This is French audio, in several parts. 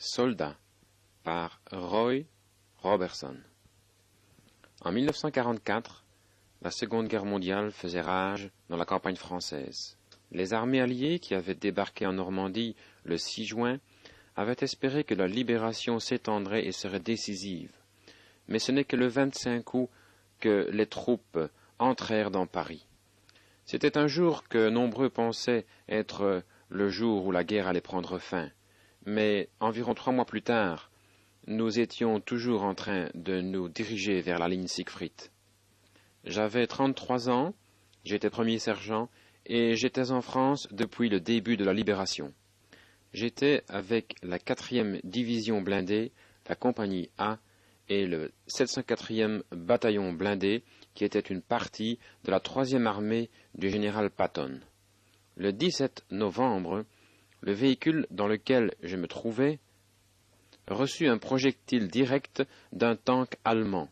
Soldat par Roy Robertson. En 1944, la Seconde Guerre mondiale faisait rage dans la campagne française. Les armées alliées qui avaient débarqué en Normandie le 6 juin avaient espéré que la libération s'étendrait et serait décisive. Mais ce n'est que le 25 août que les troupes entrèrent dans Paris. C'était un jour que nombreux pensaient être le jour où la guerre allait prendre fin. Mais environ 3 mois plus tard, nous étions toujours en train de nous diriger vers la ligne Siegfried. J'avais 33 ans, j'étais premier sergent et j'étais en France depuis le début de la libération. J'étais avec la 4e division blindée, la compagnie A et le 704e bataillon blindé qui était une partie de la 3e armée du général Patton. Le 17 novembre, le véhicule dans lequel je me trouvais reçut un projectile direct d'un tank allemand,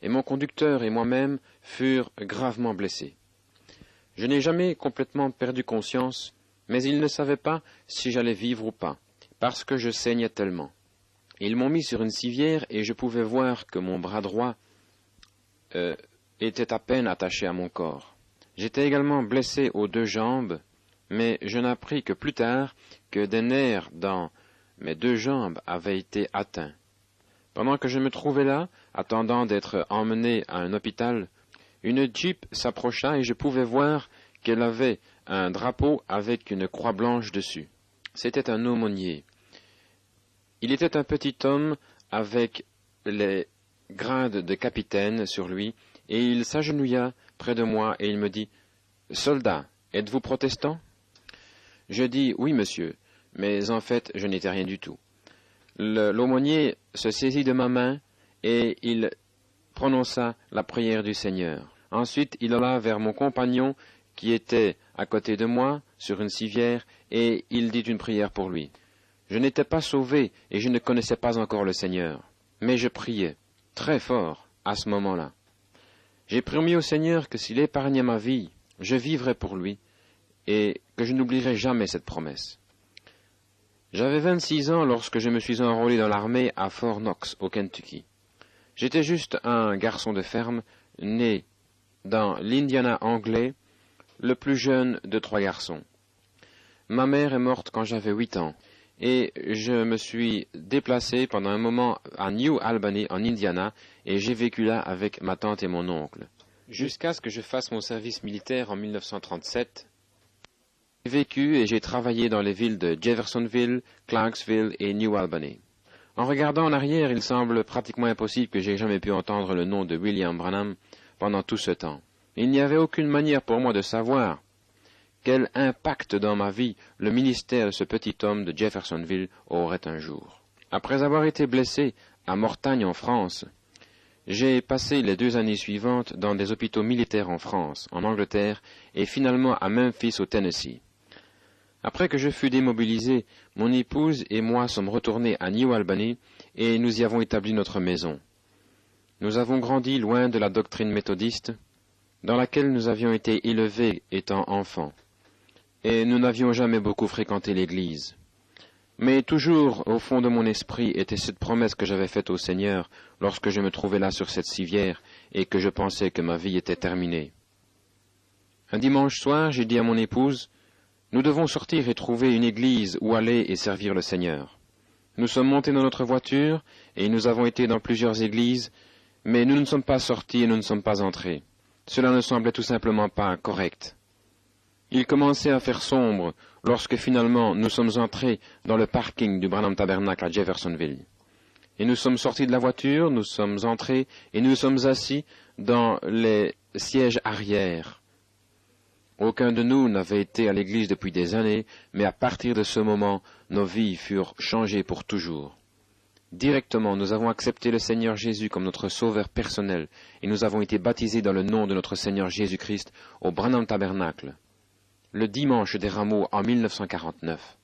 et mon conducteur et moi-même furent gravement blessés. Je n'ai jamais complètement perdu conscience, mais ils ne savaient pas si j'allais vivre ou pas, parce que je saignais tellement. Ils m'ont mis sur une civière et je pouvais voir que mon bras droit était à peine attaché à mon corps. J'étais également blessé aux 2 jambes, mais je n'appris que plus tard que des nerfs dans mes 2 jambes avaient été atteints. Pendant que je me trouvais là, attendant d'être emmené à un hôpital, une Jeep s'approcha et je pouvais voir qu'elle avait un drapeau avec une croix blanche dessus. C'était un aumônier. Il était un petit homme avec les grades de capitaine sur lui, et il s'agenouilla près de moi et il me dit « Soldat, êtes-vous protestant ?» Je dis « Oui, monsieur », mais en fait, je n'étais rien du tout. L'aumônier se saisit de ma main et il prononça la prière du Seigneur. Ensuite, il alla vers mon compagnon qui était à côté de moi, sur une civière, et il dit une prière pour lui. Je n'étais pas sauvé et je ne connaissais pas encore le Seigneur, mais je priais, très fort, à ce moment-là. J'ai promis au Seigneur que s'il épargnait ma vie, je vivrais pour lui, et que je n'oublierai jamais cette promesse. J'avais 26 ans lorsque je me suis enrôlé dans l'armée à Fort Knox, au Kentucky. J'étais juste un garçon de ferme, né dans l'Indiana anglais, le plus jeune de 3 garçons. Ma mère est morte quand j'avais 8 ans, et je me suis déplacé pendant un moment à New Albany, en Indiana, et j'ai vécu là avec ma tante et mon oncle. Jusqu'à ce que je fasse mon service militaire en 1937, j'ai vécu et j'ai travaillé dans les villes de Jeffersonville, Clarksville et New Albany. En regardant en arrière, il semble pratiquement impossible que j'aie jamais pu entendre le nom de William Branham pendant tout ce temps. Il n'y avait aucune manière pour moi de savoir quel impact dans ma vie le ministère de ce petit homme de Jeffersonville aurait un jour. Après avoir été blessé à Mortagne en France, j'ai passé les 2 années suivantes dans des hôpitaux militaires en France, en Angleterre et finalement à Memphis au Tennessee. Après que je fus démobilisé, mon épouse et moi sommes retournés à New Albany et nous y avons établi notre maison. Nous avons grandi loin de la doctrine méthodiste, dans laquelle nous avions été élevés étant enfants, et nous n'avions jamais beaucoup fréquenté l'Église. Mais toujours au fond de mon esprit était cette promesse que j'avais faite au Seigneur lorsque je me trouvais là sur cette civière et que je pensais que ma vie était terminée. Un dimanche soir, j'ai dit à mon épouse, « Nous devons sortir et trouver une église où aller et servir le Seigneur. » Nous sommes montés dans notre voiture et nous avons été dans plusieurs églises, mais nous ne sommes pas sortis et nous ne sommes pas entrés. Cela ne semblait tout simplement pas correct. Il commençait à faire sombre lorsque finalement nous sommes entrés dans le parking du Branham Tabernacle à Jeffersonville. Et nous sommes sortis de la voiture, nous sommes entrés et nous sommes assis dans les sièges arrière. Aucun de nous n'avait été à l'église depuis des années, mais à partir de ce moment, nos vies furent changées pour toujours. Directement, nous avons accepté le Seigneur Jésus comme notre sauveur personnel, et nous avons été baptisés dans le nom de notre Seigneur Jésus-Christ au Branham Tabernacle, le dimanche des Rameaux en 1949.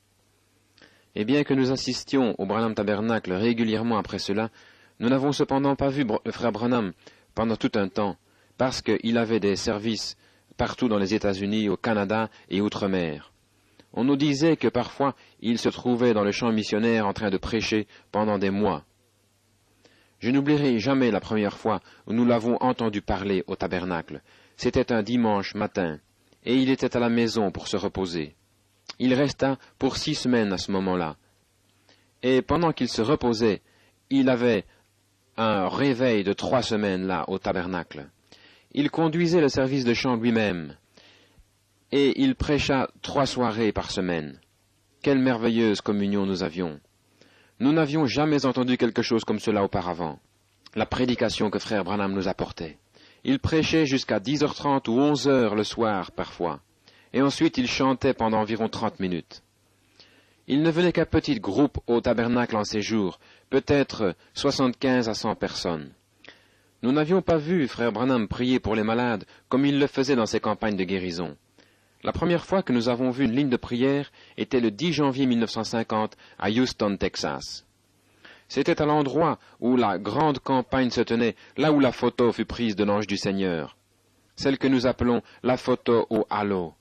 Et bien que nous assistions au Branham Tabernacle régulièrement après cela, nous n'avons cependant pas vu le frère Branham pendant tout un temps, parce qu'il avait des services partout dans les États-Unis, au Canada et outre-mer. On nous disait que parfois il se trouvait dans le champ missionnaire en train de prêcher pendant des mois. Je n'oublierai jamais la première fois où nous l'avons entendu parler au tabernacle. C'était un dimanche matin, et il était à la maison pour se reposer. Il resta pour 6 semaines à ce moment-là. Et pendant qu'il se reposait, il avait un réveil de 3 semaines là au tabernacle. Il conduisait le service de chant lui-même, et il prêcha 3 soirées par semaine. Quelle merveilleuse communion nous avions! Nous n'avions jamais entendu quelque chose comme cela auparavant. La prédication que frère Branham nous apportait. Il prêchait jusqu'à 10h30 ou 11h le soir parfois, et ensuite il chantait pendant environ 30 minutes. Il ne venait qu'un petit groupe au tabernacle en ces jours, peut-être 75 à 100 personnes. Nous n'avions pas vu frère Branham prier pour les malades comme il le faisait dans ses campagnes de guérison. La première fois que nous avons vu une ligne de prière était le 10 janvier 1950 à Houston, Texas. C'était à l'endroit où la grande campagne se tenait, là où la photo fut prise de l'ange du Seigneur, celle que nous appelons la photo au halo.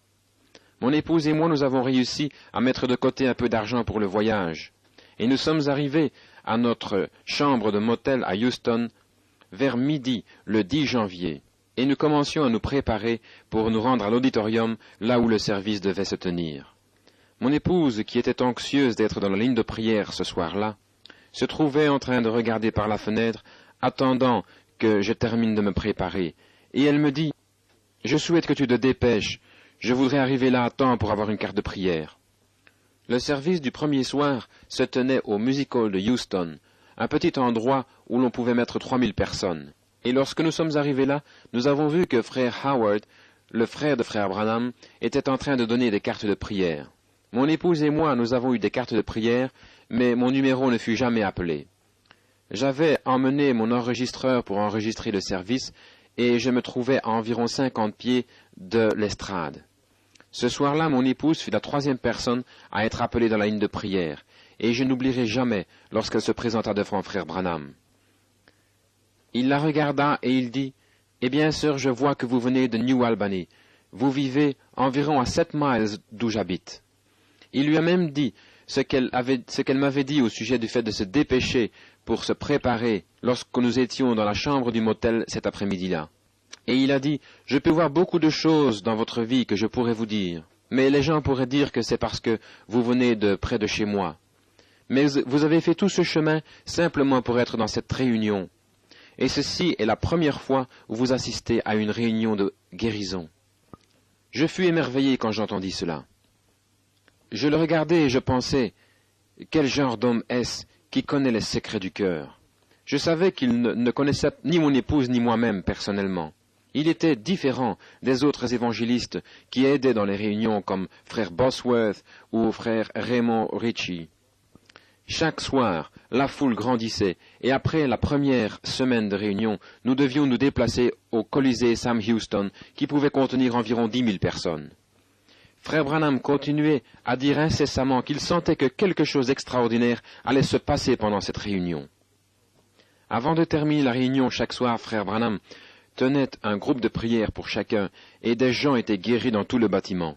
Mon épouse et moi, nous avons réussi à mettre de côté un peu d'argent pour le voyage, et nous sommes arrivés à notre chambre de motel à Houston vers midi le 10 janvier, et nous commencions à nous préparer pour nous rendre à l'auditorium là où le service devait se tenir. Mon épouse, qui était anxieuse d'être dans la ligne de prière ce soir-là, se trouvait en train de regarder par la fenêtre, attendant que je termine de me préparer, et elle me dit « Je souhaite que tu te dépêches, je voudrais arriver là à temps pour avoir une carte de prière. » Le service du premier soir se tenait au Music Hall de Houston, un petit endroit où l'on pouvait mettre 3000 personnes. Et lorsque nous sommes arrivés là, nous avons vu que frère Howard, le frère de frère Branham, était en train de donner des cartes de prière. Mon épouse et moi, nous avons eu des cartes de prière, mais mon numéro ne fut jamais appelé. J'avais emmené mon enregistreur pour enregistrer le service, et je me trouvais à environ 50 pieds de l'estrade. Ce soir-là, mon épouse fut la 3e personne à être appelée dans la ligne de prière, et je n'oublierai jamais lorsqu'elle se présenta devant frère Branham. Il la regarda et il dit « Eh bien, sœur, je vois que vous venez de New Albany. Vous vivez environ à 7 miles d'où j'habite. » Il lui a même dit ce qu'elle m'avait dit au sujet du fait de se dépêcher pour se préparer lorsque nous étions dans la chambre du motel cet après-midi-là. Et il a dit « Je peux voir beaucoup de choses dans votre vie que je pourrais vous dire, mais les gens pourraient dire que c'est parce que vous venez de près de chez moi. Mais vous avez fait tout ce chemin simplement pour être dans cette réunion. Et ceci est la première fois où vous assistez à une réunion de guérison. » Je fus émerveillé quand j'entendis cela. Je le regardais et je pensais, quel genre d'homme est-ce qui connaît les secrets du cœur? Je savais qu'il ne connaissait ni mon épouse ni moi-même personnellement. Il était différent des autres évangélistes qui aidaient dans les réunions comme frère Bosworth ou frère Raymond Ritchie. Chaque soir, la foule grandissait, et après la première semaine de réunion, nous devions nous déplacer au Colisée Sam Houston, qui pouvait contenir environ 10 000 personnes. Frère Branham continuait à dire incessamment qu'il sentait que quelque chose d'extraordinaire allait se passer pendant cette réunion. Avant de terminer la réunion chaque soir, frère Branham tenait un groupe de prière pour chacun, et des gens étaient guéris dans tout le bâtiment.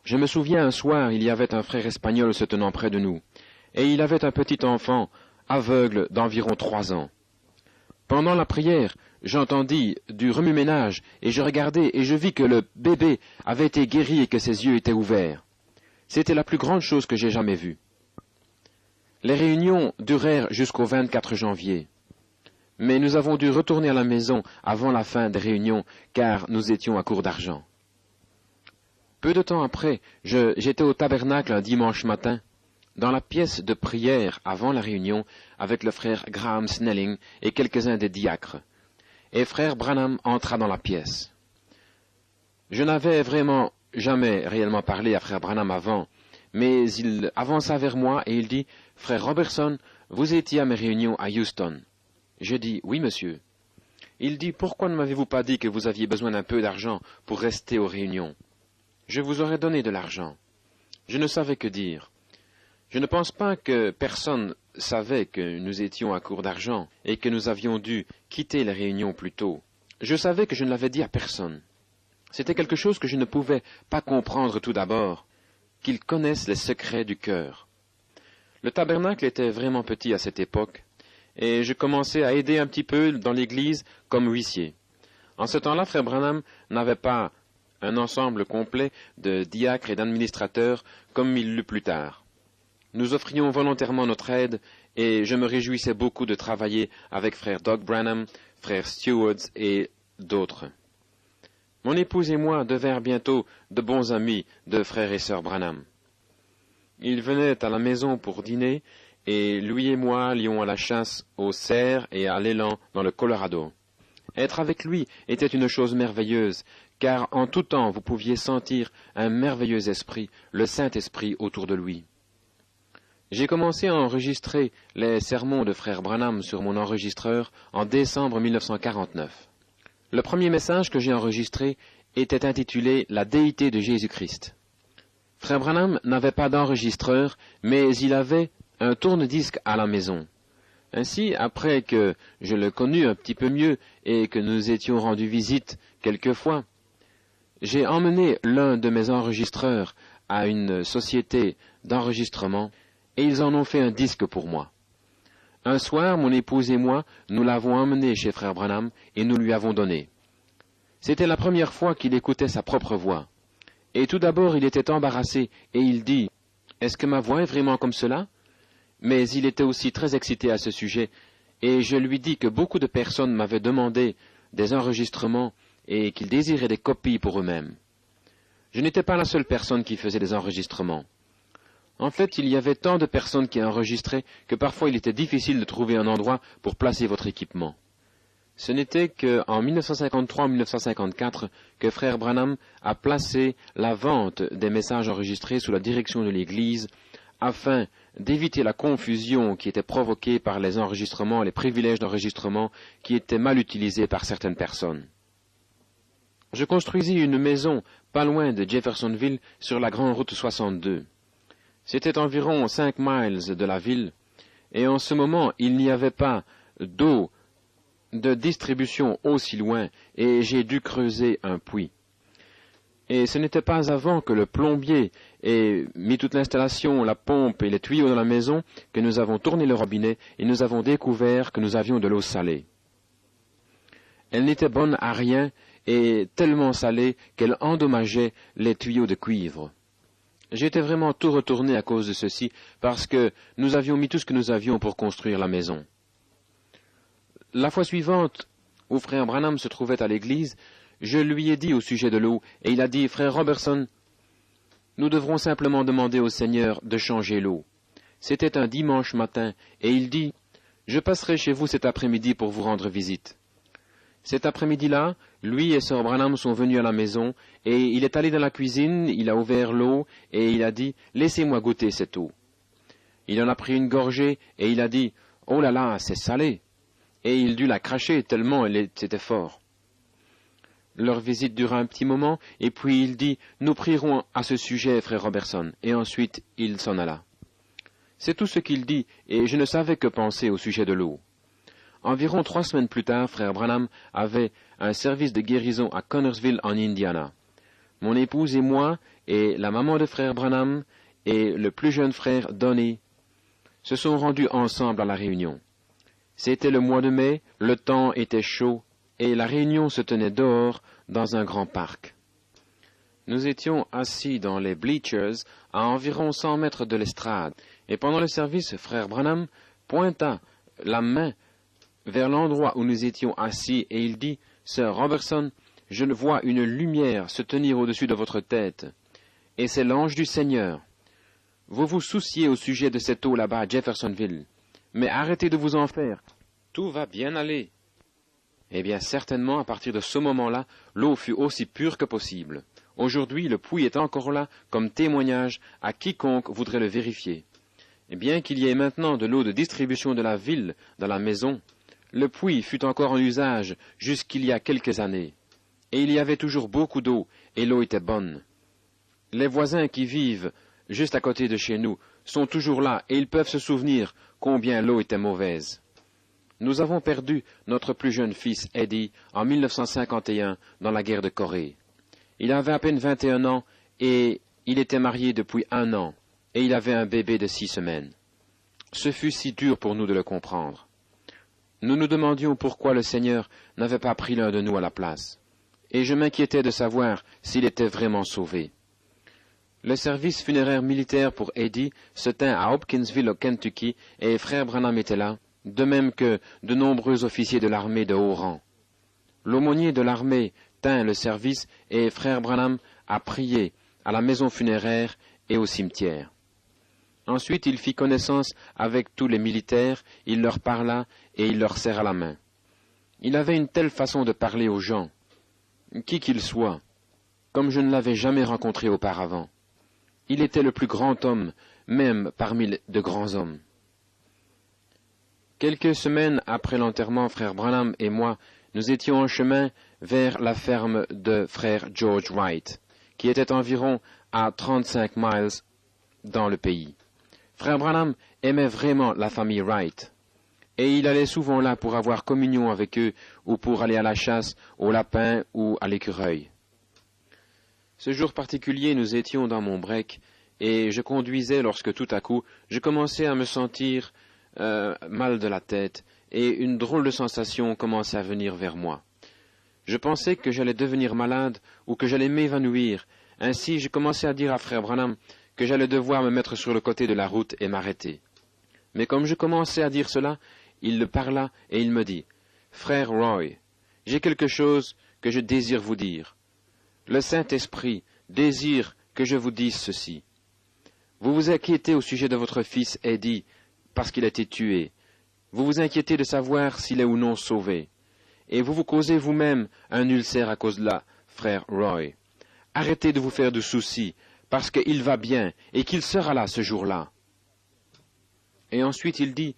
Je me souviens un soir, il y avait un frère espagnol se tenant près de nous, et il avait un petit enfant, aveugle d'environ 3 ans. Pendant la prière, j'entendis du remue-ménage, et je regardai, et je vis que le bébé avait été guéri et que ses yeux étaient ouverts. C'était la plus grande chose que j'ai jamais vue. Les réunions durèrent jusqu'au 24 janvier. Mais nous avons dû retourner à la maison avant la fin des réunions, car nous étions à court d'argent. Peu de temps après, j'étais au tabernacle un dimanche matin, dans la pièce de prière avant la réunion, avec le frère Graham Snelling et quelques-uns des diacres. Et frère Branham entra dans la pièce. Je n'avais vraiment jamais réellement parlé à frère Branham avant, mais il avança vers moi et il dit « Frère Robertson, vous étiez à mes réunions à Houston. » Je dis « Oui, monsieur. » Il dit « Pourquoi ne m'avez-vous pas dit que vous aviez besoin d'un peu d'argent pour rester aux réunions? Je vous aurais donné de l'argent. » Je ne savais que dire. Je ne pense pas que personne savait que nous étions à court d'argent et que nous avions dû quitter les réunions plus tôt. Je savais que je ne l'avais dit à personne. C'était quelque chose que je ne pouvais pas comprendre tout d'abord. qu'ils connaissent les secrets du cœur. Le tabernacle était vraiment petit à cette époque, et je commençais à aider un petit peu dans l'église comme huissier. En ce temps-là, frère Branham n'avait pas un ensemble complet de diacres et d'administrateurs comme il l'eut plus tard. Nous offrions volontairement notre aide, et je me réjouissais beaucoup de travailler avec frère Doug Branham, frère Stewards et d'autres. Mon épouse et moi devinrent bientôt de bons amis de frère et sœur Branham. Il venait à la maison pour dîner, et lui et moi allions à la chasse aux cerfs et à l'élan dans le Colorado. Être avec lui était une chose merveilleuse, car en tout temps vous pouviez sentir un merveilleux esprit, le Saint-Esprit autour de lui. J'ai commencé à enregistrer les sermons de frère Branham sur mon enregistreur en décembre 1949. Le premier message que j'ai enregistré était intitulé « La déité de Jésus-Christ ». Frère Branham n'avait pas d'enregistreur, mais il avait un tourne-disque à la maison. Ainsi, après que je le connus un petit peu mieux et que nous étions rendus visite quelquefois, j'ai emmené l'un de mes enregistreurs à une société d'enregistrement et ils en ont fait un disque pour moi. Un soir, mon épouse et moi, nous l'avons emmené chez frère Branham et nous lui avons donné. C'était la première fois qu'il écoutait sa propre voix. Et tout d'abord, il était embarrassé et il dit « Est-ce que ma voix est vraiment comme cela ?» Mais il était aussi très excité à ce sujet et je lui dis que beaucoup de personnes m'avaient demandé des enregistrements et qu'ils désiraient des copies pour eux-mêmes. Je n'étais pas la seule personne qui faisait des enregistrements. En fait, il y avait tant de personnes qui enregistraient que parfois il était difficile de trouver un endroit pour placer votre équipement. Ce n'était qu'en 1953-1954 que frère Branham a placé la vente des messages enregistrés sous la direction de l'Église afin d'éviter la confusion qui était provoquée par les enregistrements et les privilèges d'enregistrement qui étaient mal utilisés par certaines personnes. Je construisis une maison pas loin de Jeffersonville sur la grande route 62. C'était environ 5 miles de la ville, et en ce moment il n'y avait pas d'eau de distribution aussi loin, et j'ai dû creuser un puits. Et ce n'était pas avant que le plombier ait mis toute l'installation, la pompe et les tuyaux dans la maison que nous avons tourné le robinet et nous avons découvert que nous avions de l'eau salée. Elle n'était bonne à rien et tellement salée qu'elle endommageait les tuyaux de cuivre. J'étais vraiment tout retourné à cause de ceci, parce que nous avions mis tout ce que nous avions pour construire la maison. La fois suivante, où frère Branham se trouvait à l'église, je lui ai dit au sujet de l'eau, et il a dit, « Frère Robertson, nous devrons simplement demander au Seigneur de changer l'eau. » C'était un dimanche matin, et il dit, « Je passerai chez vous cet après-midi pour vous rendre visite. » Cet après-midi-là, lui et sœur Branham sont venus à la maison, et il est allé dans la cuisine, il a ouvert l'eau, et il a dit, « Laissez-moi goûter cette eau. » Il en a pris une gorgée, et il a dit, « Oh là là, c'est salé !» Et il dut la cracher tellement c'était fort. Leur visite dura un petit moment, et puis il dit, « Nous prierons à ce sujet, frère Robertson. » Et ensuite, il s'en alla. C'est tout ce qu'il dit, et je ne savais que penser au sujet de l'eau. Environ 3 semaines plus tard, frère Branham avait un service de guérison à Connersville, en Indiana. Mon épouse et moi, et la maman de frère Branham, et le plus jeune frère, Donny, se sont rendus ensemble à la réunion. C'était le mois de mai, le temps était chaud, et la réunion se tenait dehors, dans un grand parc. Nous étions assis dans les bleachers, à environ 100 mètres de l'estrade, et pendant le service, frère Branham pointa la main vers l'endroit où nous étions assis, et il dit, « Sir Robertson, je vois une lumière se tenir au-dessus de votre tête, et c'est l'ange du Seigneur. Vous vous souciez au sujet de cette eau là-bas à Jeffersonville, mais arrêtez de vous en faire. Tout va bien aller. » Eh bien, certainement, à partir de ce moment-là, l'eau fut aussi pure que possible. Aujourd'hui, le puits est encore là comme témoignage à quiconque voudrait le vérifier. Et bien qu'il y ait maintenant de l'eau de distribution de la ville dans la maison, le puits fut encore en usage jusqu'il y a quelques années. Et il y avait toujours beaucoup d'eau, et l'eau était bonne. Les voisins qui vivent juste à côté de chez nous sont toujours là, et ils peuvent se souvenir combien l'eau était mauvaise. Nous avons perdu notre plus jeune fils, Eddie, en 1951, dans la guerre de Corée. Il avait à peine 21 ans, et Il était marié depuis 1 an, et il avait un bébé de 6 semaines. Ce fut si dur pour nous de le comprendre. Nous nous demandions pourquoi le Seigneur n'avait pas pris l'un de nous à la place, et je m'inquiétais de savoir s'il était vraiment sauvé. Le service funéraire militaire pour Eddie se tint à Hopkinsville au Kentucky, et frère Branham était là, de même que de nombreux officiers de l'armée de haut rang. L'aumônier de l'armée tint le service, et frère Branham a prié à la maison funéraire et au cimetière. Ensuite, il fit connaissance avec tous les militaires, il leur parla et il leur serra la main. Il avait une telle façon de parler aux gens, qui qu'ils soient, comme je ne l'avais jamais rencontré auparavant. Il était le plus grand homme, même parmi de grands hommes. Quelques semaines après l'enterrement, frère Branham et moi, nous étions en chemin vers la ferme de frère George Wright, qui était environ à 35 miles dans le pays. Frère Branham aimait vraiment la famille Wright, et il allait souvent là pour avoir communion avec eux ou pour aller à la chasse, au lapin ou à l'écureuil. Ce jour particulier, nous étions dans mon break, et je conduisais lorsque tout à coup, je commençais à me sentir mal de la tête, et une drôle de sensation commençait à venir vers moi. Je pensais que j'allais devenir malade ou que j'allais m'évanouir. Ainsi, je commençais à dire à frère Branham que j'allais devoir me mettre sur le côté de la route et m'arrêter. Mais comme je commençais à dire cela, il le parla et il me dit, « Frère Roy, j'ai quelque chose que je désire vous dire. Le Saint-Esprit désire que je vous dise ceci. Vous vous inquiétez au sujet de votre fils Eddie, parce qu'il a été tué. Vous vous inquiétez de savoir s'il est ou non sauvé. Et vous vous causez vous-même un ulcère à cause de là, frère Roy. Arrêtez de vous faire de soucis, parce qu'il va bien et qu'il sera là ce jour-là. » Et ensuite il dit,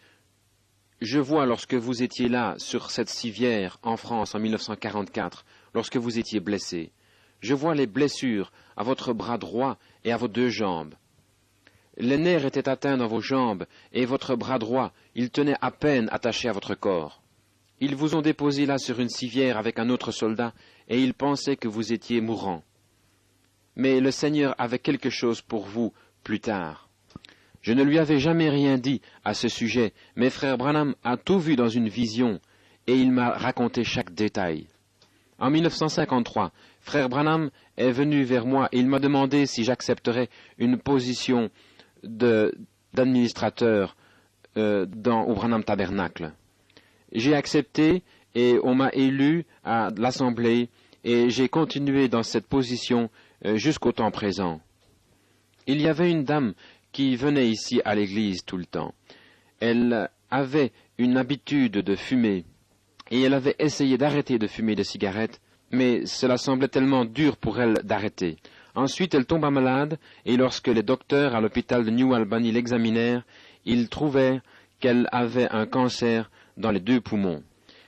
« Je vois lorsque vous étiez là, sur cette civière, en France, en 1944, lorsque vous étiez blessé. Je vois les blessures à votre bras droit et à vos 2 jambes. Les nerfs étaient atteints dans vos jambes, et votre bras droit, il tenait à peine attaché à votre corps. Ils vous ont déposé là sur une civière avec un autre soldat, et ils pensaient que vous étiez mourant. Mais le Seigneur avait quelque chose pour vous plus tard. Je ne lui avais jamais rien dit à ce sujet, mais frère Branham a tout vu dans une vision, et il m'a raconté chaque détail. En 1953, frère Branham est venu vers moi et il m'a demandé si j'accepterais une position d'administrateur au Branham Tabernacle. J'ai accepté et on m'a élu à l'Assemblée et j'ai continué dans cette position jusqu'au temps présent. Il y avait une dame qui venait ici à l'église tout le temps. Elle avait une habitude de fumer et elle avait essayé d'arrêter de fumer de cigarettes, mais cela semblait tellement dur pour elle d'arrêter. Ensuite, elle tomba malade, et lorsque les docteurs à l'hôpital de New Albany l'examinèrent, ils trouvaient qu'elle avait un cancer dans les 2 poumons.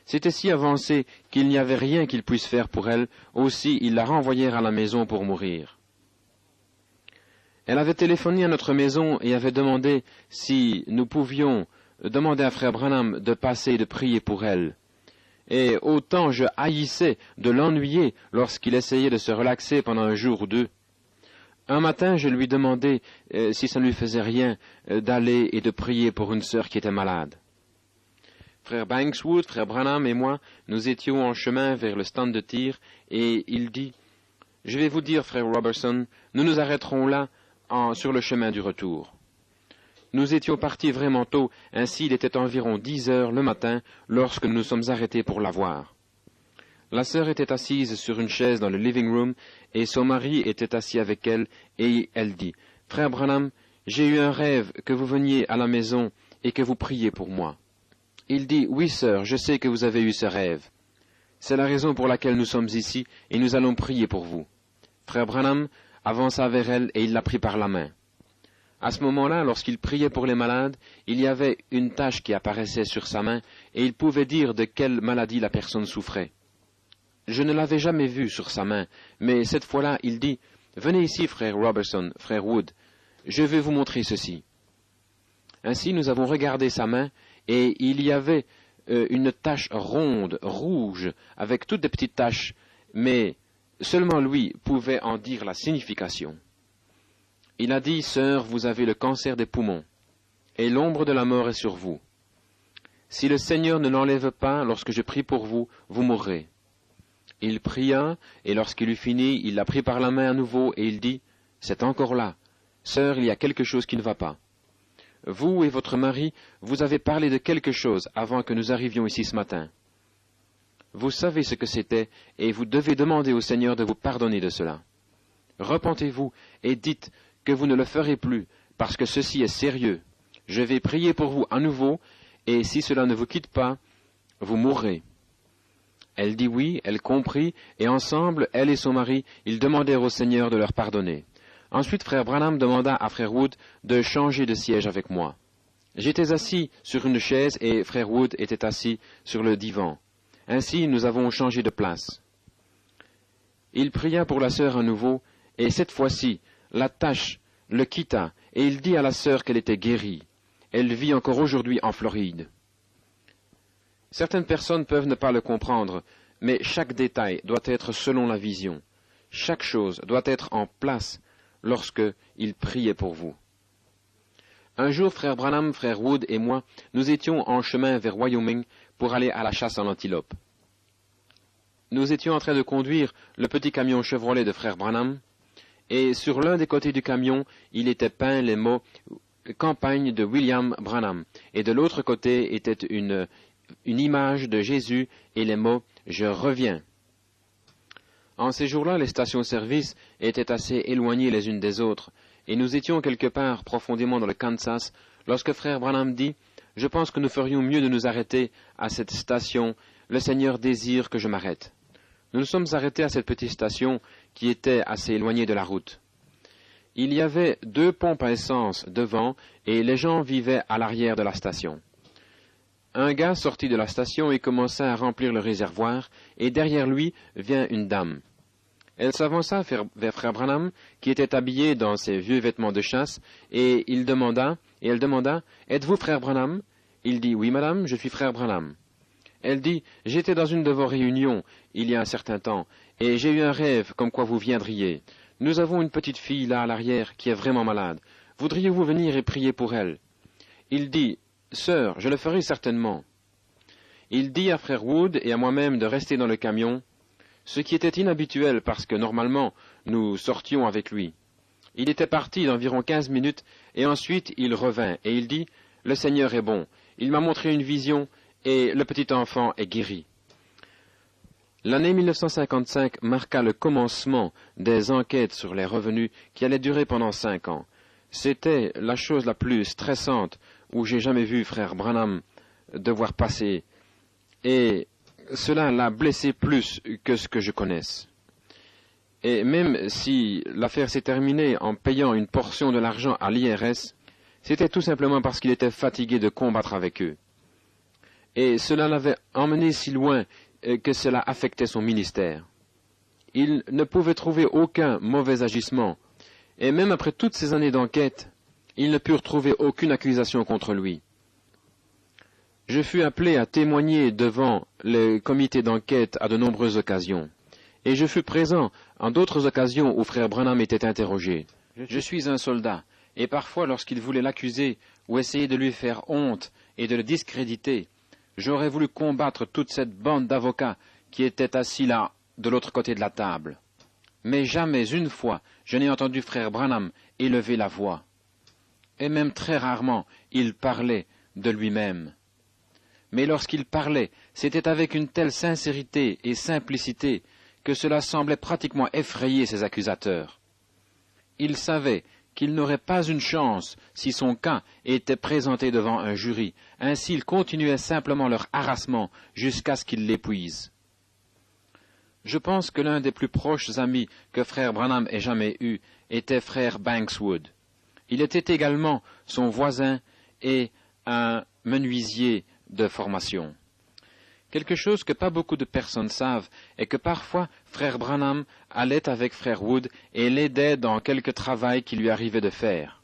C'était si avancé qu'il n'y avait rien qu'ils puissent faire pour elle, aussi ils la renvoyèrent à la maison pour mourir. Elle avait téléphoné à notre maison et avait demandé si nous pouvions demander à frère Branham de passer et de prier pour elle. Et autant je haïssais de l'ennuyer lorsqu'il essayait de se relaxer pendant un jour ou 2. Un matin, je lui demandai si ça ne lui faisait rien d'aller et de prier pour une sœur qui était malade. Frère Bankswood, frère Branham et moi, nous étions en chemin vers le stand de tir, et il dit, « Je vais vous dire, frère Robertson, nous nous arrêterons là sur le chemin du retour. » Nous étions partis vraiment tôt, ainsi il était environ 10 heures le matin lorsque nous nous sommes arrêtés pour la voir. La sœur était assise sur une chaise dans le living room et son mari était assis avec elle et elle dit, « Frère Branham, j'ai eu un rêve que vous veniez à la maison et que vous priez pour moi. » Il dit, « Oui, sœur, je sais que vous avez eu ce rêve. C'est la raison pour laquelle nous sommes ici et nous allons prier pour vous. » Frère Branham avança vers elle et il la prit par la main. À ce moment-là, lorsqu'il priait pour les malades, il y avait une tache qui apparaissait sur sa main et il pouvait dire de quelle maladie la personne souffrait. Je ne l'avais jamais vu sur sa main, mais cette fois-là, il dit, « Venez ici, frère Robertson, frère Wood, je vais vous montrer ceci. » Ainsi, nous avons regardé sa main et il y avait une tache ronde, rouge, avec toutes des petites taches, mais seulement lui pouvait en dire la signification. Il a dit, « Sœur, vous avez le cancer des poumons, et l'ombre de la mort est sur vous. Si le Seigneur ne l'enlève pas lorsque je prie pour vous, vous mourrez. » Il pria, et lorsqu'il eut fini, il la prit par la main à nouveau, et il dit, « C'est encore là. Sœur, il y a quelque chose qui ne va pas. Vous et votre mari, vous avez parlé de quelque chose avant que nous arrivions ici ce matin. Vous savez ce que c'était, et vous devez demander au Seigneur de vous pardonner de cela. Repentez-vous, et dites que vous ne le ferez plus, parce que ceci est sérieux. Je vais prier pour vous à nouveau, et si cela ne vous quitte pas, vous mourrez. » Elle dit oui, elle comprit, et ensemble, elle et son mari, ils demandèrent au Seigneur de leur pardonner. Ensuite, frère Branham demanda à frère Wood de changer de siège avec moi. J'étais assis sur une chaise et frère Wood était assis sur le divan. Ainsi, nous avons changé de place. Il pria pour la sœur à nouveau, et cette fois-ci, la tache le quitta, et il dit à la sœur qu'elle était guérie. Elle vit encore aujourd'hui en Floride. Certaines personnes peuvent ne pas le comprendre, mais chaque détail doit être selon la vision. Chaque chose doit être en place lorsque il priait pour vous. Un jour, frère Branham, frère Wood et moi, nous étions en chemin vers Wyoming pour aller à la chasse à l'antilope. Nous étions en train de conduire le petit camion Chevrolet de frère Branham, et sur l'un des côtés du camion, il était peint les mots « Campagne de William Branham », et de l'autre côté était une image de Jésus et les mots « Je reviens ». En ces jours-là, les stations-service étaient assez éloignées les unes des autres, et nous étions quelque part profondément dans le Kansas, lorsque frère Branham dit « Je pense que nous ferions mieux de nous arrêter à cette station. Le Seigneur désire que je m'arrête. » Nous nous sommes arrêtés à cette petite station qui était assez éloignée de la route. Il y avait 2 pompes à essence devant, et les gens vivaient à l'arrière de la station. Un gars sortit de la station et commença à remplir le réservoir, et derrière lui vient une dame. Elle s'avança vers frère Branham, qui était habillé dans ses vieux vêtements de chasse, et elle demanda, « Êtes-vous frère Branham ?» Il dit, « Oui, madame, je suis frère Branham. » Elle dit, « J'étais dans une de vos réunions, il y a un certain temps, et j'ai eu un rêve comme quoi vous viendriez. Nous avons une petite fille là à l'arrière qui est vraiment malade. Voudriez-vous venir et prier pour elle ?» Il dit, « Sœur, je le ferai certainement. » Il dit à frère Wood et à moi-même de rester dans le camion, ce qui était inhabituel parce que normalement nous sortions avec lui. Il était parti d'environ 15 minutes et ensuite il revint et il dit, « Le Seigneur est bon. Il m'a montré une vision et le petit enfant est guéri. » L'année 1955 marqua le commencement des enquêtes sur les revenus qui allaient durer pendant 5 ans. C'était la chose la plus stressante où j'ai jamais vu frère Branham devoir passer, et cela l'a blessé plus que ce que je connaisse. Et même si l'affaire s'est terminée en payant une portion de l'argent à l'IRS, c'était tout simplement parce qu'il était fatigué de combattre avec eux. Et cela l'avait emmené si loin que cela affectait son ministère. Il ne pouvait trouver aucun mauvais agissement, et même après toutes ces années d'enquête, ils ne purent trouver aucune accusation contre lui. Je fus appelé à témoigner devant le comité d'enquête à de nombreuses occasions, et je fus présent en d'autres occasions où frère Branham était interrogé. Je suis un soldat, et parfois lorsqu'il voulait l'accuser ou essayer de lui faire honte et de le discréditer, j'aurais voulu combattre toute cette bande d'avocats qui étaient assis là, de l'autre côté de la table. Mais jamais une fois je n'ai entendu frère Branham élever la voix. Et même très rarement il parlait de lui-même. Mais lorsqu'il parlait, c'était avec une telle sincérité et simplicité que cela semblait pratiquement effrayer ses accusateurs. Il savait qu'il n'aurait pas une chance si son cas était présenté devant un jury, ainsi il continuait simplement leur harassement jusqu'à ce qu'ils l'épuisent. Je pense que l'un des plus proches amis que frère Branham ait jamais eu était frère Bankswood. Il était également son voisin et un menuisier de formation. Quelque chose que pas beaucoup de personnes savent est que parfois frère Branham allait avec frère Wood et l'aidait dans quelque travail qui lui arrivait de faire.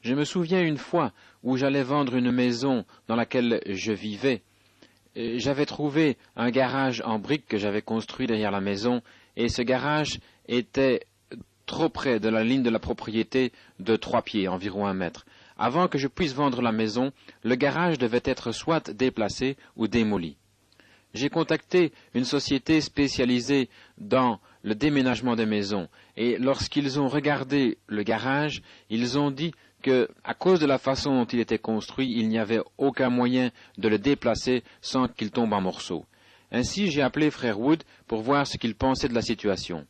Je me souviens une fois où j'allais vendre une maison dans laquelle je vivais. J'avais trouvé un garage en briques que j'avais construit derrière la maison, et ce garage était trop près de la ligne de la propriété de 3 pieds, environ 1 mètre. Avant que je puisse vendre la maison, le garage devait être soit déplacé ou démoli. J'ai contacté une société spécialisée dans le déménagement des maisons, et lorsqu'ils ont regardé le garage, ils ont dit que, à cause de la façon dont il était construit, il n'y avait aucun moyen de le déplacer sans qu'il tombe en morceaux. Ainsi, j'ai appelé frère Wood pour voir ce qu'il pensait de la situation.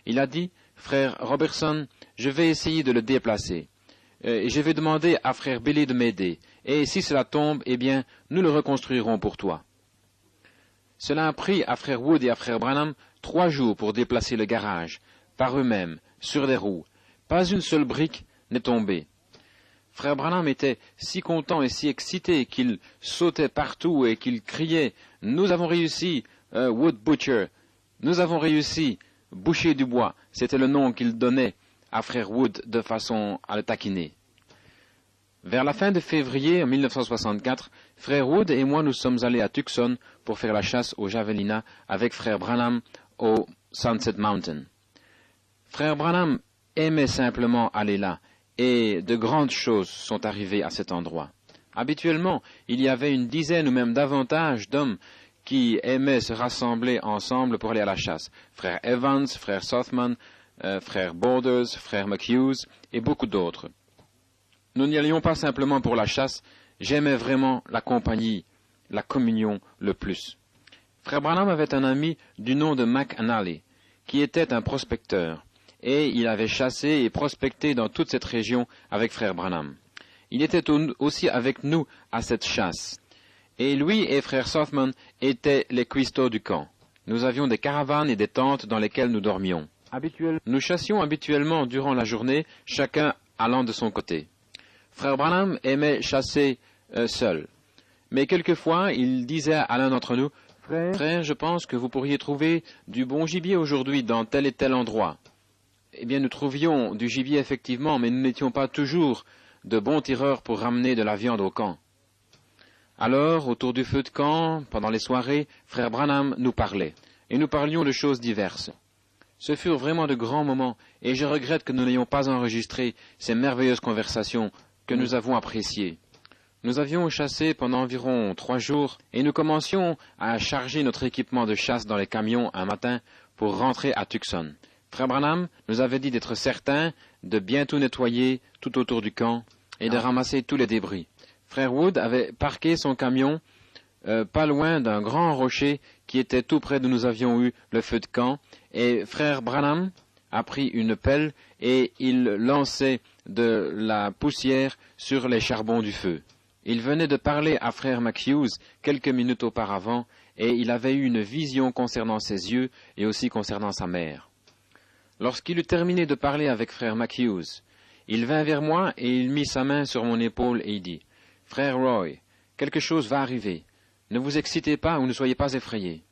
Il a dit, « Frère Robertson, je vais essayer de le déplacer. Et je vais demander à frère Billy de m'aider. Et si cela tombe, eh bien, nous le reconstruirons pour toi. » Cela a pris à frère Wood et à frère Branham 3 jours pour déplacer le garage, par eux-mêmes, sur des roues. Pas une seule brique n'est tombée. Frère Branham était si content et si excité qu'il sautait partout et qu'il criait « Nous avons réussi, Wood Butcher! Nous avons réussi, boucher du bois !» C'était le nom qu'il donnait à frère Wood de façon à le taquiner. Vers la fin de février 1964, frère Wood et moi nous sommes allés à Tucson pour faire la chasse au javelina avec frère Branham au Sunset Mountain. Frère Branham aimait simplement aller là, et de grandes choses sont arrivées à cet endroit. Habituellement, il y avait une dizaine ou même davantage d'hommes qui aimaient se rassembler ensemble pour aller à la chasse. Frère Evans, frère Southman, frère Borders, frère McHughes et beaucoup d'autres. Nous n'y allions pas simplement pour la chasse, j'aimais vraiment la compagnie, la communion le plus. Frère Branham avait un ami du nom de McAnally, qui était un prospecteur, et il avait chassé et prospecté dans toute cette région avec frère Branham. Il était aussi avec nous à cette chasse, et lui et frère Southman étaient les cuistots du camp. Nous avions des caravanes et des tentes dans lesquelles nous dormions. Nous chassions habituellement durant la journée, chacun allant de son côté. Frère Branham aimait chasser seul. Mais quelquefois, il disait à l'un d'entre nous, « Frère, je pense que vous pourriez trouver du bon gibier aujourd'hui dans tel et tel endroit. » Eh bien, nous trouvions du gibier effectivement, mais nous n'étions pas toujours de bons tireurs pour ramener de la viande au camp. Alors, autour du feu de camp, pendant les soirées, frère Branham nous parlait, et nous parlions de choses diverses. Ce furent vraiment de grands moments, et je regrette que nous n'ayons pas enregistré ces merveilleuses conversations que nous avons appréciées. Nous avions chassé pendant environ 3 jours, et nous commencions à charger notre équipement de chasse dans les camions un matin pour rentrer à Tucson. Frère Branham nous avait dit d'être certain de bien tout nettoyer tout autour du camp et de ramasser tous les débris. Frère Wood avait parqué son camion pas loin d'un grand rocher qui était tout près d'où nous avions eu le feu de camp, et frère Branham a pris une pelle et il lançait de la poussière sur les charbons du feu. Il venait de parler à frère McHughes quelques minutes auparavant, et il avait eu une vision concernant ses yeux et aussi concernant sa mère. Lorsqu'il eut terminé de parler avec frère McHughes, il vint vers moi et il mit sa main sur mon épaule et il dit, « Frère Roy, quelque chose va arriver. Ne vous excitez pas ou ne soyez pas effrayés. »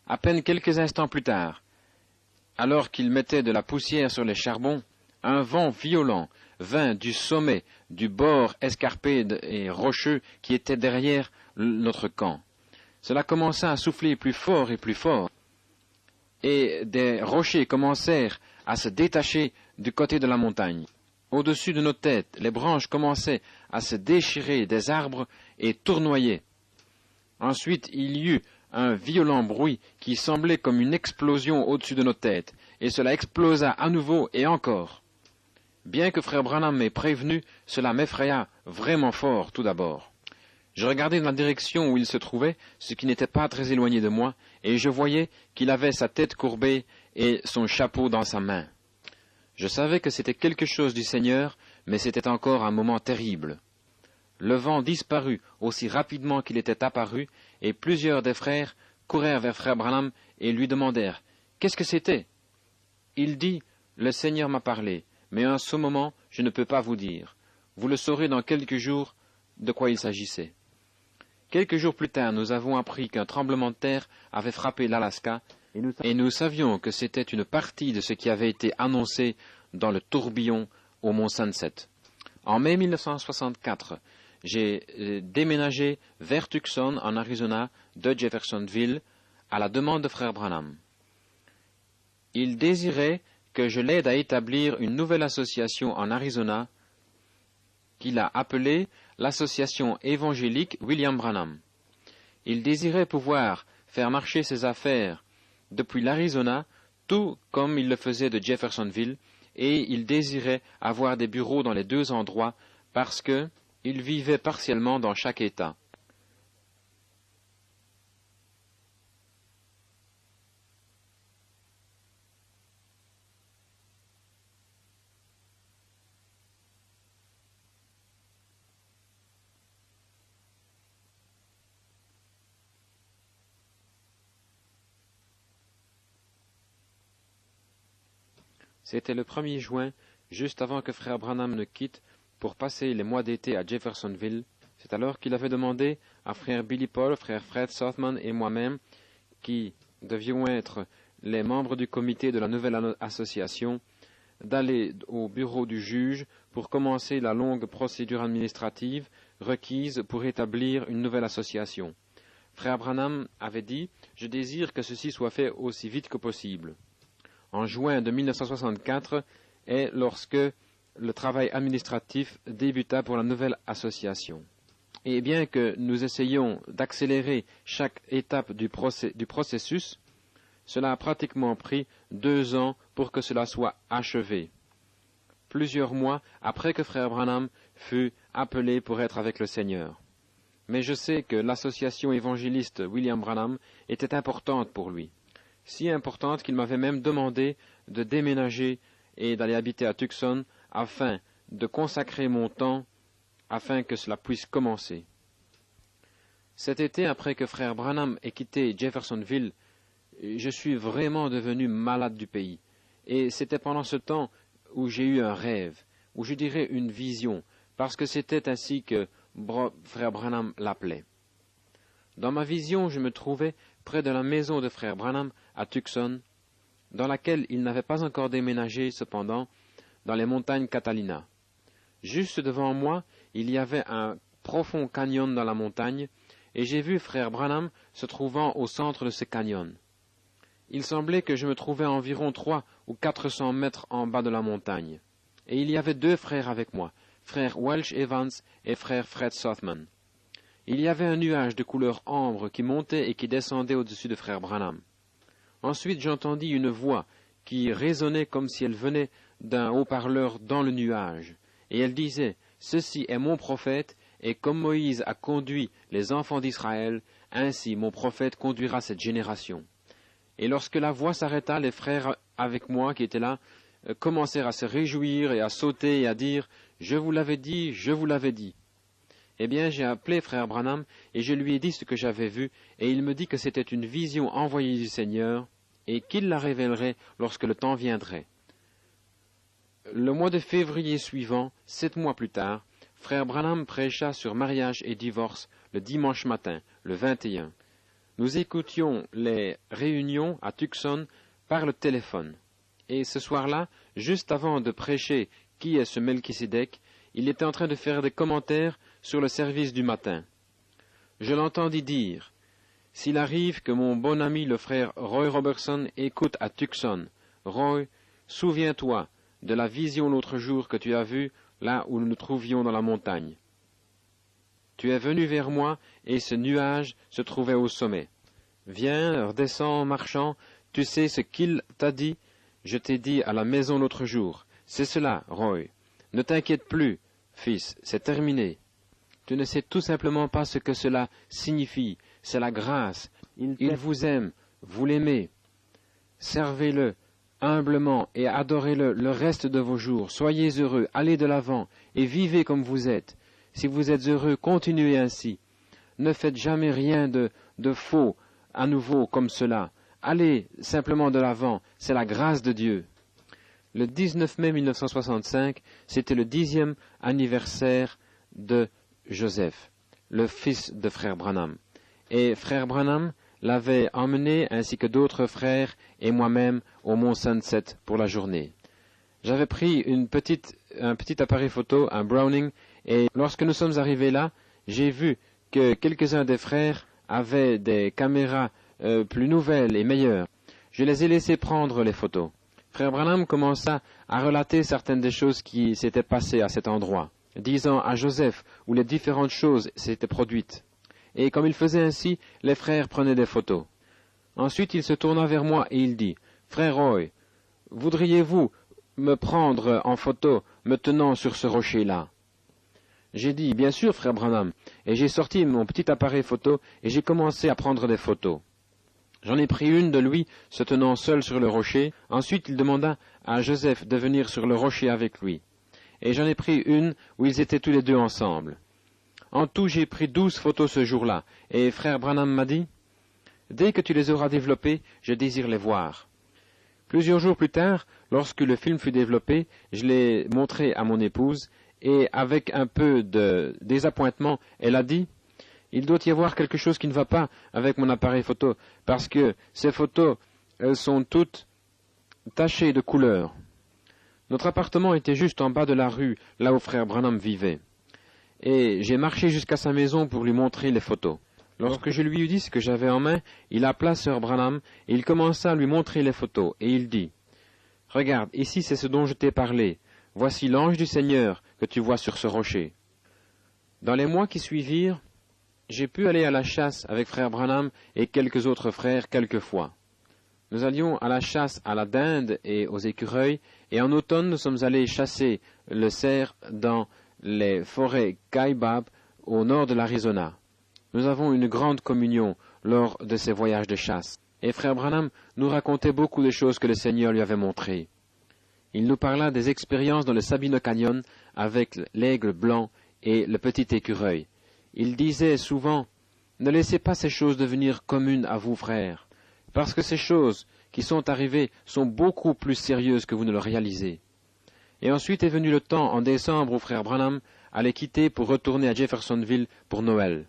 À peine quelques instants plus tard, alors qu'il mettait de la poussière sur les charbons, un vent violent vint du sommet du bord escarpé et rocheux qui était derrière notre camp. Cela commença à souffler plus fort, et des rochers commencèrent à se détacher du côté de la montagne. Au-dessus de nos têtes, les branches commençaient à se déchirer des arbres et tournoyer. Ensuite, il y eut un violent bruit qui semblait comme une explosion au-dessus de nos têtes, et cela explosa à nouveau et encore. Bien que frère Branham m'ait prévenu, cela m'effraya vraiment fort tout d'abord. Je regardai dans la direction où il se trouvait, ce qui n'était pas très éloigné de moi, et je voyais qu'il avait sa tête courbée et son chapeau dans sa main. Je savais que c'était quelque chose du Seigneur, mais c'était encore un moment terrible. Le vent disparut aussi rapidement qu'il était apparu, et plusieurs des frères courèrent vers frère Branham et lui demandèrent « Qu'est-ce que c'était ?» Il dit « Le Seigneur m'a parlé, mais en ce moment je ne peux pas vous dire. Vous le saurez dans quelques jours de quoi il s'agissait. » Quelques jours plus tard, nous avons appris qu'un tremblement de terre avait frappé l'Alaska, et nous savions que c'était une partie de ce qui avait été annoncé dans le tourbillon au mont Sunset. En mai 1964, j'ai déménagé vers Tucson, en Arizona, de Jeffersonville, à la demande de frère Branham. Il désirait que je l'aide à établir une nouvelle association en Arizona qu'il a appelée l'Association évangélique William Branham. Il désirait pouvoir faire marcher ses affaires depuis l'Arizona, tout comme il le faisait de Jeffersonville, et il désirait avoir des bureaux dans les deux endroits parce que il vivait partiellement dans chaque État. C'était le 1er juin, juste avant que frère Branham ne quitte pour passer les mois d'été à Jeffersonville. C'est alors qu'il avait demandé à frère Billy Paul, frère Fred Southman et moi-même, qui devions être les membres du comité de la nouvelle association, d'aller au bureau du juge pour commencer la longue procédure administrative requise pour établir une nouvelle association. Frère Branham avait dit « Je désire que ceci soit fait aussi vite que possible ». En juin de 1964 est lorsque le travail administratif débuta pour la nouvelle association. Et bien que nous essayions d'accélérer chaque étape du processus, cela a pratiquement pris 2 ans pour que cela soit achevé, plusieurs mois après que frère Branham fut appelé pour être avec le Seigneur. Mais je sais que l'association évangéliste William Branham était importante pour lui, si importante qu'il m'avait même demandé de déménager et d'aller habiter à Tucson afin de consacrer mon temps afin que cela puisse commencer. Cet été, après que frère Branham ait quitté Jeffersonville, je suis vraiment devenu malade du pays. Et c'était pendant ce temps où j'ai eu un rêve, ou je dirais une vision, parce que c'était ainsi que frère Branham l'appelait. Dans ma vision, je me trouvais près de la maison de frère Branham à Tucson, dans laquelle il n'avait pas encore déménagé cependant, dans les montagnes Catalina. Juste devant moi, il y avait un profond canyon dans la montagne, et j'ai vu frère Branham se trouvant au centre de ce canyon. Il semblait que je me trouvais à environ 300 ou 400 mètres en bas de la montagne. Et il y avait 2 frères avec moi, frère Welch Evans et frère Fred Southman. Il y avait un nuage de couleur ambre qui montait et qui descendait au-dessus de frère Branham. Ensuite j'entendis une voix qui résonnait comme si elle venait d'un haut-parleur dans le nuage, et elle disait « Ceci est mon prophète, et comme Moïse a conduit les enfants d'Israël, ainsi mon prophète conduira cette génération. » Et lorsque la voix s'arrêta, les frères avec moi qui étaient là commencèrent à se réjouir et à sauter et à dire « Je vous l'avais dit, je vous l'avais dit ». Eh bien, j'ai appelé frère Branham et je lui ai dit ce que j'avais vu, et il me dit que c'était une vision envoyée du Seigneur et qu'il la révélerait lorsque le temps viendrait. Le mois de février suivant, 7 mois plus tard, frère Branham prêcha sur mariage et divorce le dimanche matin, le 21. Nous écoutions les réunions à Tucson par le téléphone. Et ce soir-là, juste avant de prêcher qui est ce Melchisédek, il était en train de faire des commentaires sur le service du matin. Je l'entendis dire « S'il arrive que mon bon ami le frère Roy Robertson écoute à Tucson, Roy, souviens-toi de la vision l'autre jour que tu as vue là où nous nous trouvions dans la montagne. Tu es venu vers moi et ce nuage se trouvait au sommet. Viens, redescends en marchant, tu sais ce qu'il t'a dit, je t'ai dit à la maison l'autre jour. C'est cela, Roy. Ne t'inquiète plus, fils, c'est terminé. Tu ne sais tout simplement pas ce que cela signifie. C'est la grâce. Il vous aime, vous l'aimez. Servez-le humblement et adorez-le le reste de vos jours. Soyez heureux, allez de l'avant et vivez comme vous êtes. Si vous êtes heureux, continuez ainsi. Ne faites jamais rien de faux à nouveau comme cela. Allez simplement de l'avant, c'est la grâce de Dieu. Le 19 mai 1965, c'était le 10e anniversaire de Joseph, le fils de frère Branham. Et frère Branham l'avait emmené, ainsi que d'autres frères et moi-même, au mont Sunset pour la journée. J'avais pris un petit appareil photo, un Browning, et lorsque nous sommes arrivés là, j'ai vu que quelques-uns des frères avaient des caméras plus nouvelles et meilleures. Je les ai laissés prendre les photos. Frère Branham commença à relater certaines des choses qui s'étaient passées à cet endroit, disant à Joseph où les différentes choses s'étaient produites. Et comme il faisait ainsi, les frères prenaient des photos. Ensuite, il se tourna vers moi et il dit, « Frère Roy, voudriez-vous me prendre en photo me tenant sur ce rocher-là » J'ai dit, « Bien sûr, frère Branham », et j'ai sorti mon petit appareil photo et j'ai commencé à prendre des photos. J'en ai pris une de lui se tenant seul sur le rocher. Ensuite, il demanda à Joseph de venir sur le rocher avec lui. Et j'en ai pris une où ils étaient tous les deux ensemble. En tout, j'ai pris 12 photos ce jour-là, et frère Branham m'a dit, « Dès que tu les auras développées, je désire les voir. » Plusieurs jours plus tard, lorsque le film fut développé, je l'ai montré à mon épouse, et avec un peu de désappointement, elle a dit, « Il doit y avoir quelque chose qui ne va pas avec mon appareil photo, parce que ces photos, elles sont toutes tachées de couleur. » Notre appartement était juste en bas de la rue, là où frère Branham vivait. Et j'ai marché jusqu'à sa maison pour lui montrer les photos. Lorsque je lui eus dit ce que j'avais en main, il appela sœur Branham et il commença à lui montrer les photos. Et il dit, « Regarde, ici c'est ce dont je t'ai parlé. Voici l'ange du Seigneur que tu vois sur ce rocher. » Dans les mois qui suivirent, j'ai pu aller à la chasse avec frère Branham et quelques autres frères quelquefois. Nous allions à la chasse à la dinde et aux écureuils, et en automne nous sommes allés chasser le cerf dans les forêts Kaibab au nord de l'Arizona. Nous avons une grande communion lors de ces voyages de chasse, et frère Branham nous racontait beaucoup de choses que le Seigneur lui avait montrées. Il nous parla des expériences dans le Sabino Canyon avec l'aigle blanc et le petit écureuil. Il disait souvent, « Ne laissez pas ces choses devenir communes à vous, frères, parce que ces choses qui sont arrivées sont beaucoup plus sérieuses que vous ne le réalisez. » Et ensuite est venu le temps, en décembre, où frère Branham allait quitter pour retourner à Jeffersonville pour Noël.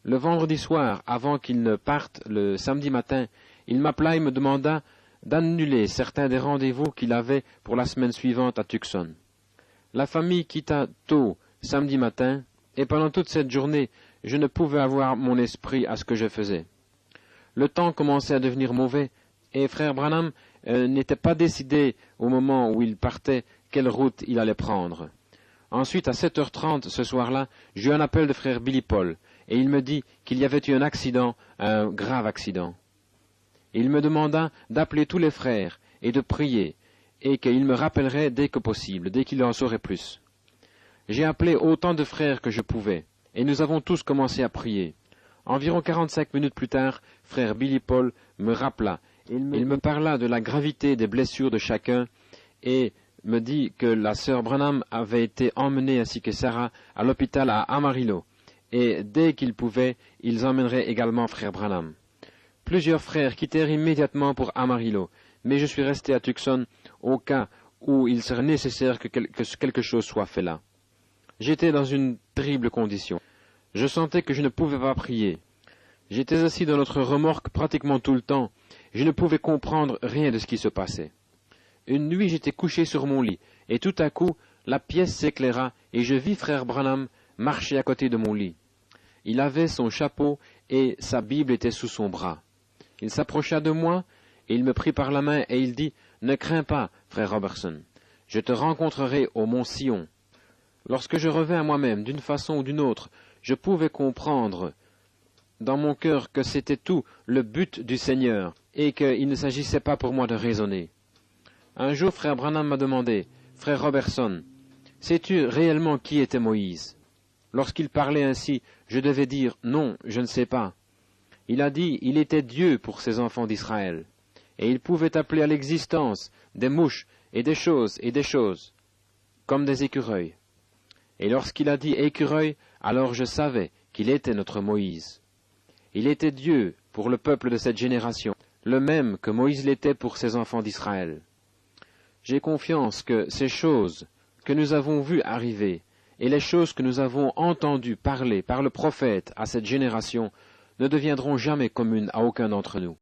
Le vendredi soir, avant qu'il ne parte le samedi matin, il m'appela et me demanda d'annuler certains des rendez-vous qu'il avait pour la semaine suivante à Tucson. La famille quitta tôt samedi matin, et pendant toute cette journée, je ne pouvais avoir mon esprit à ce que je faisais. Le temps commençait à devenir mauvais, et frère Branham n'était pas décidé au moment où il partait quelle route il allait prendre. Ensuite, à 7h30 ce soir-là, j'eus un appel de frère Billy Paul, et il me dit qu'il y avait eu un accident, un grave accident. Il me demanda d'appeler tous les frères et de prier, et qu'il me rappellerait dès que possible, dès qu'il en saurait plus. J'ai appelé autant de frères que je pouvais, et nous avons tous commencé à prier. Environ 45 minutes plus tard, frère Billy Paul me rappela. Il me parla de la gravité des blessures de chacun, et me dit que la sœur Branham avait été emmenée ainsi que Sarah à l'hôpital à Amarillo, et dès qu'ils pouvaient, ils emmèneraient également frère Branham. Plusieurs frères quittèrent immédiatement pour Amarillo, mais je suis resté à Tucson au cas où il serait nécessaire que quelque chose soit fait là. J'étais dans une terrible condition. Je sentais que je ne pouvais pas prier. J'étais assis dans notre remorque pratiquement tout le temps. Je ne pouvais comprendre rien de ce qui se passait. Une nuit, j'étais couché sur mon lit, et tout à coup, la pièce s'éclaira, et je vis frère Branham marcher à côté de mon lit. Il avait son chapeau, et sa Bible était sous son bras. Il s'approcha de moi, et il me prit par la main, et il dit, « Ne crains pas, frère Robertson, je te rencontrerai au mont Sion. » Lorsque je revins à moi-même, d'une façon ou d'une autre, je pouvais comprendre dans mon cœur que c'était tout le but du Seigneur, et qu'il ne s'agissait pas pour moi de raisonner. Un jour, frère Branham m'a demandé, « Frère Robertson, sais-tu réellement qui était Moïse ?» Lorsqu'il parlait ainsi, je devais dire, « Non, je ne sais pas. » Il a dit, il était Dieu pour ses enfants d'Israël, et il pouvait appeler à l'existence des mouches et des choses, comme des écureuils. Et lorsqu'il a dit écureuil, alors je savais qu'il était notre Moïse. Il était Dieu pour le peuple de cette génération, le même que Moïse l'était pour ses enfants d'Israël. J'ai confiance que ces choses que nous avons vues arriver et les choses que nous avons entendues parler par le prophète à cette génération ne deviendront jamais communes à aucun d'entre nous.